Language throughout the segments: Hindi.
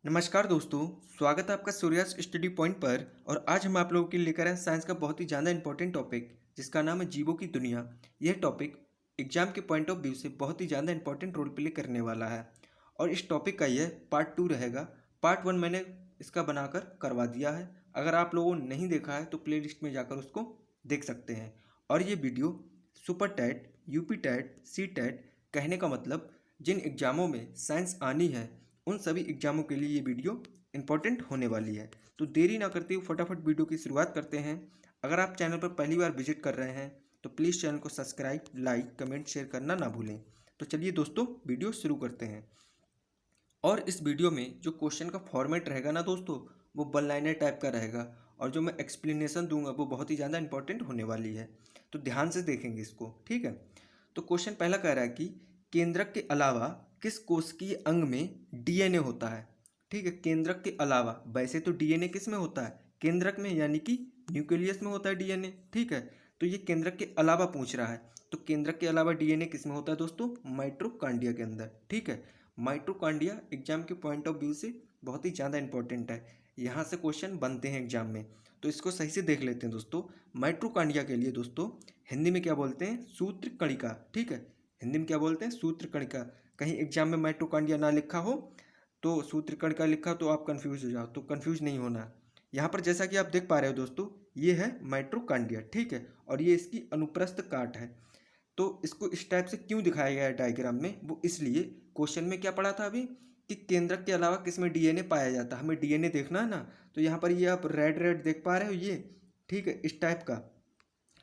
नमस्कार दोस्तों, स्वागत है आपका सूर्यास स्टडी पॉइंट पर। और आज हम आप लोगों के लिए लेकर आए साइंस का बहुत ही ज़्यादा इंपॉर्टेंट टॉपिक जिसका नाम है जीवों की दुनिया। यह टॉपिक एग्जाम के पॉइंट ऑफ व्यू से बहुत ही ज़्यादा इंपॉर्टेंट रोल प्ले करने वाला है और इस टॉपिक का यह पार्ट 2 रहेगा। पार्ट 1 मैंने इसका बनाकर करवा दिया है। अगर आप लोगों ने नहीं देखा है तो प्ले लिस्ट में जाकर उसको देख सकते हैं। और ये video super TET, UP TET, C TET, कहने का मतलब जिन एग्ज़ामों में साइंस आनी है उन सभी एग्जामों के लिए ये वीडियो इंपॉर्टेंट होने वाली है। तो देरी ना करते हुए फटाफट वीडियो की शुरुआत करते हैं। अगर आप चैनल पर पहली बार विजिट कर रहे हैं तो प्लीज़ चैनल को सब्सक्राइब, लाइक, कमेंट, शेयर करना ना भूलें। तो चलिए दोस्तों वीडियो शुरू करते हैं। और इस वीडियो में जो क्वेश्चन का फॉर्मेट रहेगा ना दोस्तों, वो वन लाइनर टाइप का रहेगा और जो मैं एक्सप्लेनेशन दूंगा वो बहुत ही ज़्यादा इंपॉर्टेंट होने वाली है। तो ध्यान से देखेंगे इसको, ठीक है। तो क्वेश्चन पहला कह रहा है कि केंद्रक के अलावा किस कोशिकीय अंग में डीएनए होता है। ठीक है, केंद्रक के अलावा, वैसे तो डीएनए किस में होता है? केंद्रक में, यानी कि न्यूक्लियस में होता है डीएनए। ठीक है, तो ये केंद्रक के अलावा पूछ रहा है। तो केंद्रक के अलावा डीएनए किस में होता है दोस्तों? माइटोकॉन्ड्रिया के अंदर। ठीक है, माइटोकॉन्ड्रिया एग्जाम के पॉइंट ऑफ व्यू से बहुत ही ज़्यादा इंपॉर्टेंट है। यहाँ से क्वेश्चन बनते हैं एग्जाम में, तो इसको सही से देख लेते हैं दोस्तों। माइटोकॉन्ड्रिया के लिए दोस्तों हिंदी में क्या बोलते हैं? सूत्र कणिका। ठीक है, हिंदी में क्या बोलते हैं? सूत्र कणिका। कहीं एग्जाम में माइटोकॉन्ड्रिया ना लिखा हो तो सूत्र कणिका लिखा तो आप कंफ्यूज हो जाओ, तो कंफ्यूज नहीं होना। यहाँ पर जैसा कि आप देख पा रहे हो दोस्तों, ये है माइटोकॉन्ड्रिया। ठीक है, और ये इसकी अनुप्रस्थ काट है। तो इसको इस टाइप से क्यों दिखाया गया है डायग्राम में? वो इसलिए, क्वेश्चन में क्या पढ़ा था अभी कि केंद्रक के अलावा किस में डीएनए पाया जाता है, हमें डीएनए देखना है ना। तो यहाँ पर ये आप रेड रेड देख पा रहे हो ये, ठीक है, इस टाइप का।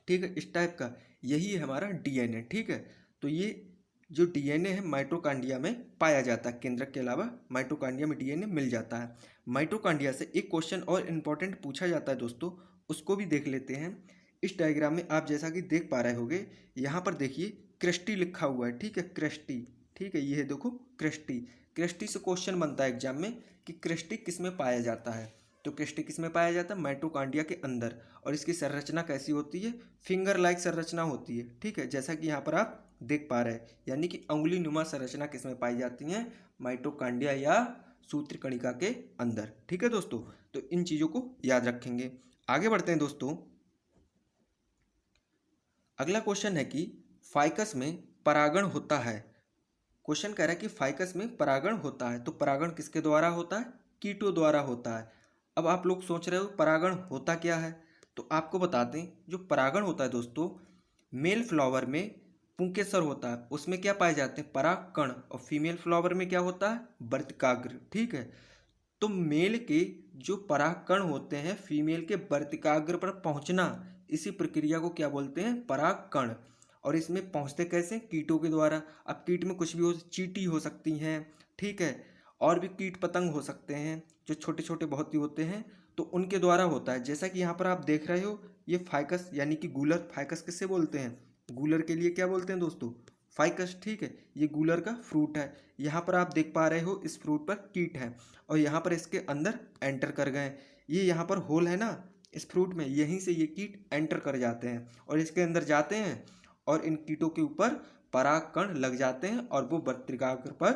ठीक है, इस टाइप का यही है हमारा डीएनए। ठीक है, तो ये जो डीएनए है माइटोकॉन्ड्रिया में पाया जाता है, केंद्रक के अलावा माइटोकॉन्ड्रिया में डीएनए मिल जाता है। माइटोकॉन्ड्रिया से एक क्वेश्चन और इम्पोर्टेंट पूछा जाता है दोस्तों, उसको भी देख लेते हैं। इस डायग्राम में आप जैसा कि देख पा रहे होगे, यहाँ पर देखिए क्रेस्टी लिखा हुआ है। ठीक है, क्रेस्टी। ठीक है, ये है देखो क्रेस्टी। क्रेस्टी से क्वेश्चन बनता है एग्जाम में कि क्रेस्टी किस में पाया जाता है। तो क्रेस्टी किस में पाया जाता है? माइटोकॉन्ड्रिया के अंदर। और इसकी संरचना कैसी होती है? फिंगर लाइक संरचना होती है। ठीक है, जैसा कि यहाँ पर आप देख पा रहे हैं, यानी कि अंगुली नुमा संरचना किस में पाई जाती है? माइटोकॉन्ड्रिया या सूत्र कणिका के अंदर। ठीक है दोस्तों, तो इन चीज़ों को याद रखेंगे। आगे बढ़ते हैं दोस्तों। अगला क्वेश्चन है कि फाइकस में परागण होता है। क्वेश्चन कह रहा है कि फाइकस में परागण होता है, तो परागण किसके द्वारा होता है? कीटों द्वारा होता है। अब आप लोग सोच रहे हो परागण होता क्या है, तो आपको बता दें, जो परागण होता है दोस्तों, मेल फ्लावर में पुंकेसर होता है, उसमें क्या पाए जाते हैं? परागकण। और फीमेल फ्लावर में क्या होता है? वर्तिकाग्र। ठीक है, तो मेल के जो परागकण होते हैं फीमेल के वर्तिकाग्र पर पहुंचना, इसी प्रक्रिया को क्या बोलते हैं? परागकण। और इसमें पहुंचते कैसे? कीटों के द्वारा। अब कीट में कुछ भी हो, चींटी हो सकती हैं, ठीक है, और भी कीट पतंग हो सकते हैं जो छोटे छोटे बहुत ही होते हैं, तो उनके द्वारा होता है। जैसा कि यहाँ पर आप देख रहे हो, ये फाइकस यानी कि गूलर। फाइकस किससे बोलते हैं? गूलर के लिए क्या बोलते हैं दोस्तों? फाइकस। ठीक है, ये गूलर का फ्रूट है। यहाँ पर आप देख पा रहे हो इस फ्रूट पर कीट है और यहाँ पर इसके अंदर एंटर कर गए। ये यहाँ पर होल है ना इस फ्रूट में, यहीं से ये कीट एंटर कर जाते हैं और इसके अंदर जाते हैं और इन कीटों के ऊपर परागकण लग जाते हैं और वो वर्तिकाग्र पर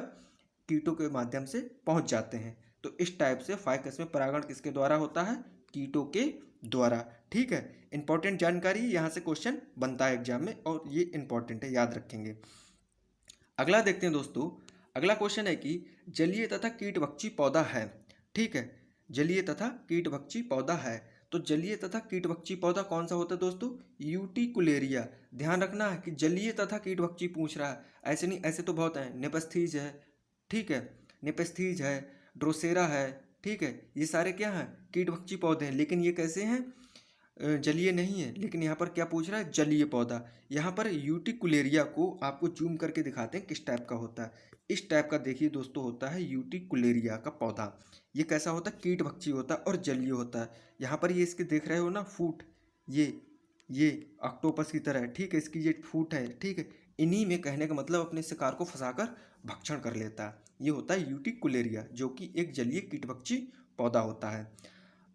कीटों के माध्यम से पहुंच जाते हैं। तो इस टाइप से फाइकस में परागण किसके द्वारा होता है? कीटों के द्वारा। ठीक है, इंपॉर्टेंट जानकारी, यहाँ से क्वेश्चन बनता है एग्जाम में और ये इंपॉर्टेंट है, याद रखेंगे। अगला देखते हैं दोस्तों। अगला क्वेश्चन है कि जलीय तथा कीटभक्षी पौधा है। ठीक है, जलीय तथा कीटभक्षी पौधा है। तो जलीय तथा कीटभक्षी पौधा कौन सा होता है दोस्तों? यूटिकुलेरिया। ध्यान रखना है कि जलीय तथा कीटभक्षी पूछ रहा है, ऐसे नहीं, ऐसे तो बहुत है। नेपस्थीज है, ठीक है, नेपस्थीज है, ड्रोसेरा है, ठीक है, ये सारे क्या हैं? कीटभक्षी पौधे हैं। लेकिन ये कैसे हैं? जलीय नहीं है। लेकिन यहाँ पर क्या पूछ रहा है? जलीय पौधा। यहाँ पर यूटिकुलेरिया को आपको जूम करके दिखाते हैं किस टाइप का होता है। इस टाइप का देखिए दोस्तों होता है यूटिकुलेरिया का पौधा। ये कैसा होता है? कीटभक्षी होता है और जलीय होता है। यहाँ पर ये इसके देख रहे हो ना फूट, ये ऑक्टोपस की तरह है। ठीक है, इसकी ये फूट है। ठीक है, इन्हीं में, कहने का मतलब, अपने शिकार को फंसाकर भक्षण कर लेता है। ये होता है यूटिकुलेरिया, जो कि एक जलीय कीटभक्षी पौधा होता है।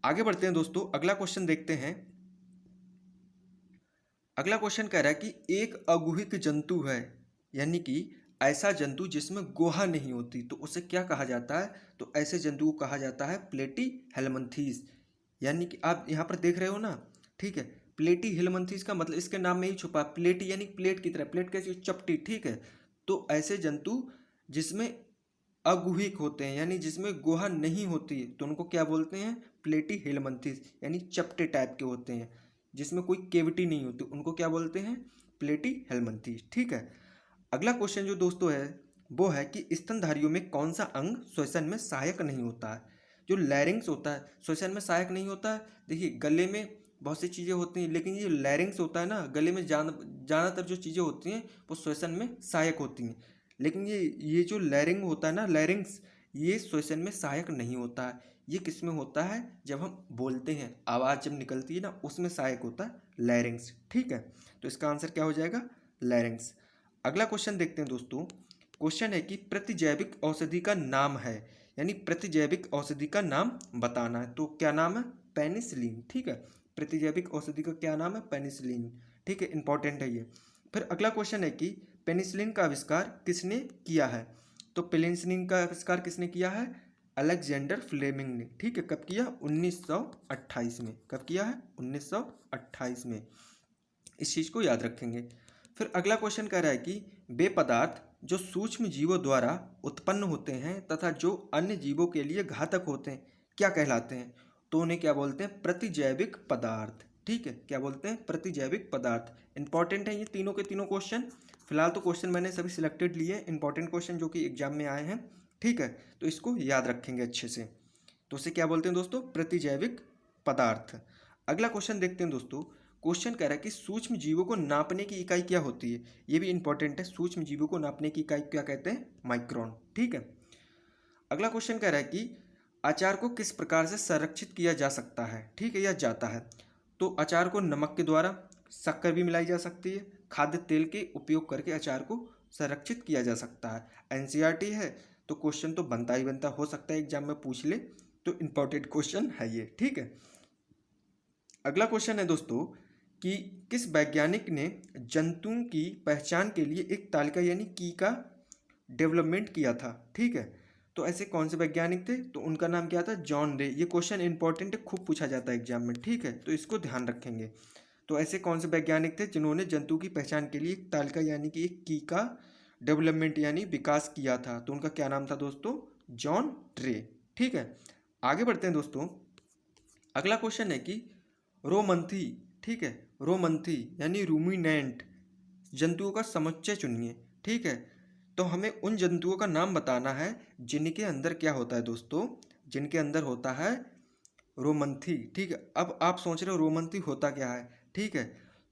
आगे बढ़ते हैं दोस्तों, अगला क्वेश्चन देखते हैं। अगला क्वेश्चन कह रहा है कि एक अगुहिक जंतु है, यानी कि ऐसा जंतु जिसमें गुहा नहीं होती, तो उसे क्या कहा जाता है? तो ऐसे जंतु को कहा जाता है प्लेटी हेलमंथीज। यानी कि आप यहाँ पर देख रहे हो ना, ठीक है। प्लेटी हेलमंथीज का मतलब इसके नाम में ही छुपा, प्लेटी यानी प्लेट की तरह, प्लेट कैसी? चपटी, ठीक है। तो ऐसे जंतु जिसमें अगुहिक होते हैं, यानी जिसमें गुहा नहीं होती है, तो उनको क्या बोलते हैं? प्लेटी हेलमंथीज, यानी चपटे टाइप के होते हैं, जिसमें कोई केविटी नहीं होती, उनको क्या बोलते हैं? प्लेटी हेलमंथीज, ठीक है। अगला क्वेश्चन जो दोस्तों है वो है कि स्तनधारियों में कौन सा अंग श्वसन में सहायक नहीं होता है? जो लैरिंग्स होता है श्वसन में सहायक नहीं होता है। देखिए गले में बहुत सी चीज़ें होती हैं, लेकिन ये लैरिंग्स होता है ना, गले में ज़्यादातर जो चीज़ें होती हैं वो श्वसन में सहायक होती हैं। लेकिन ये जो लैरिंग होता है ना, लैरिंग्स, ये श्वसन में सहायक नहीं होता है। ये किस में होता है? जब हम बोलते हैं, आवाज़ जब निकलती है ना, उसमें सहायक होता है लैरिंग्स, ठीक है। तो इसका आंसर क्या हो जाएगा? लैरिंग्स। अगला क्वेश्चन देखते हैं दोस्तों। क्वेश्चन है कि प्रतिजैविक औषधि का नाम है, यानी प्रतिजैविक औषधि का नाम बताना है। तो क्या नाम है? पेनिसिलिन, ठीक है। प्रतिजैविक औषधि का क्या नाम है? पेनिसिलिन, ठीक है। इंपॉर्टेंट है ये। फिर अगला क्वेश्चन है कि पेनिसिलिन का आविष्कार किसने किया है? तो पेनिसिलिन का आविष्कार किसने किया है? अलेक्जेंडर फ्लेमिंग ने, ठीक है। कब किया? 1928 में। कब किया है? 1928 में। इस चीज़ को याद रखेंगे। फिर अगला क्वेश्चन कह रहा है कि वे पदार्थ जो सूक्ष्म जीवों द्वारा उत्पन्न होते हैं तथा जो अन्य जीवों के लिए घातक होते हैं क्या कहलाते हैं? तो उन्हें क्या बोलते हैं? प्रतिजैविक पदार्थ, ठीक है। क्या बोलते हैं? प्रतिजैविक पदार्थ। इंपॉर्टेंट है ये तीनों के तीनों क्वेश्चन। फिलहाल तो क्वेश्चन मैंने सभी सिलेक्टेड लिए, इंपॉर्टेंट क्वेश्चन जो कि एग्जाम में आए हैं, ठीक है। तो इसको याद रखेंगे अच्छे से। तो उसे क्या बोलते हैं दोस्तों? प्रतिजैविक पदार्थ। अगला क्वेश्चन देखते हैं दोस्तों। क्वेश्चन कह रहा है कि सूक्ष्म जीवों को नापने की इकाई क्या होती है? ये भी इंपॉर्टेंट है। सूक्ष्म जीवों को नापने की इकाई क्या कहते हैं? माइक्रोन, ठीक है। अगला क्वेश्चन कह रहा है कि अचार को किस प्रकार से संरक्षित किया जा सकता है, ठीक है, या जाता है? तो अचार को नमक के द्वारा, शक्कर भी मिलाई जा सकती है, खाद्य तेल के उपयोग करके अचार को संरक्षित किया जा सकता है। एनसीईआरटी है तो क्वेश्चन तो बनता ही बनता, हो सकता है एग्जाम में पूछ ले, तो इंपॉर्टेंट क्वेश्चन है ये, ठीक है। अगला क्वेश्चन है दोस्तों कि किस वैज्ञानिक ने जंतुओं की पहचान के लिए एक तालिका यानी की का डेवलपमेंट किया था, ठीक है। तो ऐसे कौन से वैज्ञानिक थे? तो उनका नाम क्या था? जॉन रे। ये क्वेश्चन इंपॉर्टेंट है, खूब पूछा जाता है एग्जाम में, ठीक है। तो इसको ध्यान रखेंगे। तो ऐसे कौन से वैज्ञानिक थे जिन्होंने जंतु की पहचान के लिए एक तालिका यानी कि एक की का डेवलपमेंट यानी विकास किया था? तो उनका क्या नाम था दोस्तों? जॉन रे, ठीक है। आगे बढ़ते हैं दोस्तों। अगला क्वेश्चन है कि रोमंथी, ठीक है, रोमंथी यानी रूमिनेंट जंतुओं का समुच्चय चुनिए, ठीक है। तो हमें उन जंतुओं का नाम बताना है जिनके अंदर क्या होता है दोस्तों? जिनके अंदर होता है रोमंथी, ठीक है। अब आप सोच रहे हो रोमंथी होता क्या है, ठीक है।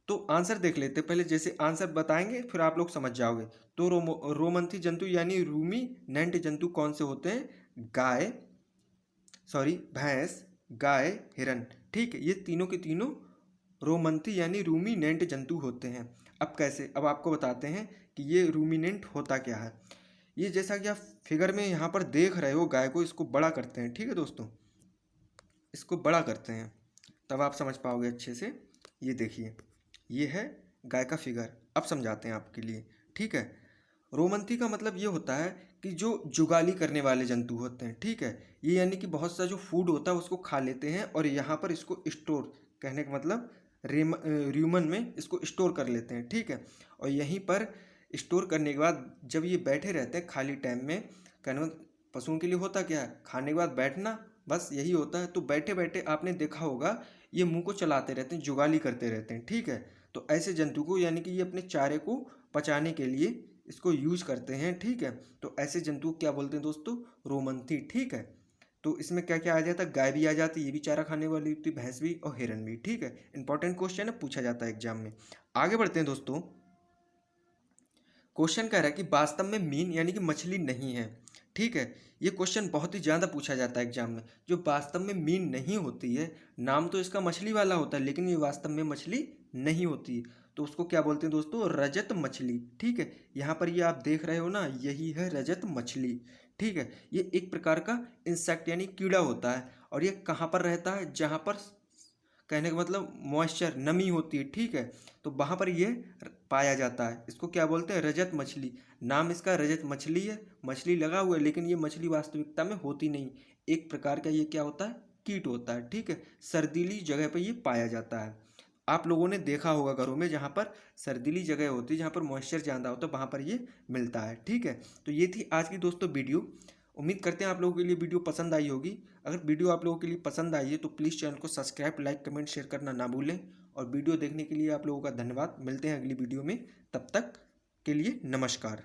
तो आंसर देख लेते हैं पहले, जैसे आंसर बताएंगे फिर आप लोग समझ जाओगे। तो रोमंथी जंतु यानी रूमिनेंट जंतु कौन से होते हैं? गाय, सॉरी, भैंस, गाय, हिरन, ठीक है। ये तीनों के तीनों रोमंथी यानी रूमिनेंट जंतु होते हैं। अब कैसे? अब आपको बताते हैं कि ये रूमिनेंट होता क्या है। ये जैसा कि आप फिगर में यहाँ पर देख रहे हो, गाय को इसको बड़ा करते हैं, ठीक है दोस्तों, इसको बड़ा करते हैं, तब आप समझ पाओगे अच्छे से। ये देखिए, ये है गाय का फिगर। अब समझाते हैं आपके लिए, ठीक है। रोमंथी का मतलब ये होता है कि जो जुगाली करने वाले जंतु होते हैं, ठीक है। ये यानी कि बहुत सा जो फूड होता है उसको खा लेते हैं और यहाँ पर इसको स्टोर, कहने का मतलब र्यूमन में इसको स्टोर कर लेते हैं, ठीक है। और यहीं पर स्टोर करने के बाद जब ये बैठे रहते हैं खाली टाइम में, कहने का पशुओं के लिए होता क्या है? खाने के बाद बैठना, बस यही होता है। तो बैठे बैठे आपने देखा होगा ये मुंह को चलाते रहते हैं, जुगाली करते रहते हैं, ठीक है। तो ऐसे जंतु को यानी कि ये अपने चारे को पचाने के लिए इसको यूज करते हैं, ठीक है। तो ऐसे जंतु क्या बोलते हैं दोस्तों? रोमंथी, ठीक है। तो इसमें क्या क्या आ जाता है? गाय भी आ जाती है, ये भी चारा खाने वाली होती है, भैंस भी और हिरन भी, ठीक है। इंपॉर्टेंट क्वेश्चन है, पूछा जाता है एग्जाम में। आगे बढ़ते हैं दोस्तों। क्वेश्चन कह रहा है कि वास्तव में मीन यानी कि मछली नहीं है, ठीक है। ये क्वेश्चन बहुत ही ज़्यादा पूछा जाता है एग्जाम में। जो वास्तव में मीन नहीं होती है, नाम तो इसका मछली वाला होता है लेकिन ये वास्तव में मछली नहीं होती है, तो उसको क्या बोलते हैं दोस्तों? रजत मछली, ठीक है। यहाँ पर ये आप देख रहे हो ना, यही है रजत मछली, ठीक है। ये एक प्रकार का इंसेक्ट यानी कीड़ा होता है और ये कहाँ पर रहता है? जहाँ पर, कहने का मतलब मॉइस्चर, नमी होती है, ठीक है। तो वहाँ पर ये पाया जाता है। इसको क्या बोलते हैं? रजत मछली। नाम इसका रजत मछली है, मछली लगा हुआ है, लेकिन ये मछली वास्तविकता में होती नहीं। एक प्रकार का ये क्या होता है? कीट होता है। ठीक है, सर्दीली जगह पर ये पाया जाता है। आप लोगों ने देखा होगा घरों में जहाँ पर सर्दीली जगह होती है, जहाँ पर मॉइस्चर ज़्यादा होता है, वहाँ पर ये मिलता है। ठीक है, तो ये थी आज की दोस्तों वीडियो। उम्मीद करते हैं आप लोगों के लिए वीडियो पसंद आई होगी। अगर वीडियो आप लोगों के लिए पसंद आई है तो प्लीज़ चैनल को सब्सक्राइब, लाइक, कमेंट, शेयर करना ना भूलें। और वीडियो देखने के लिए आप लोगों का धन्यवाद। मिलते हैं अगली वीडियो में, तब तक के लिए नमस्कार।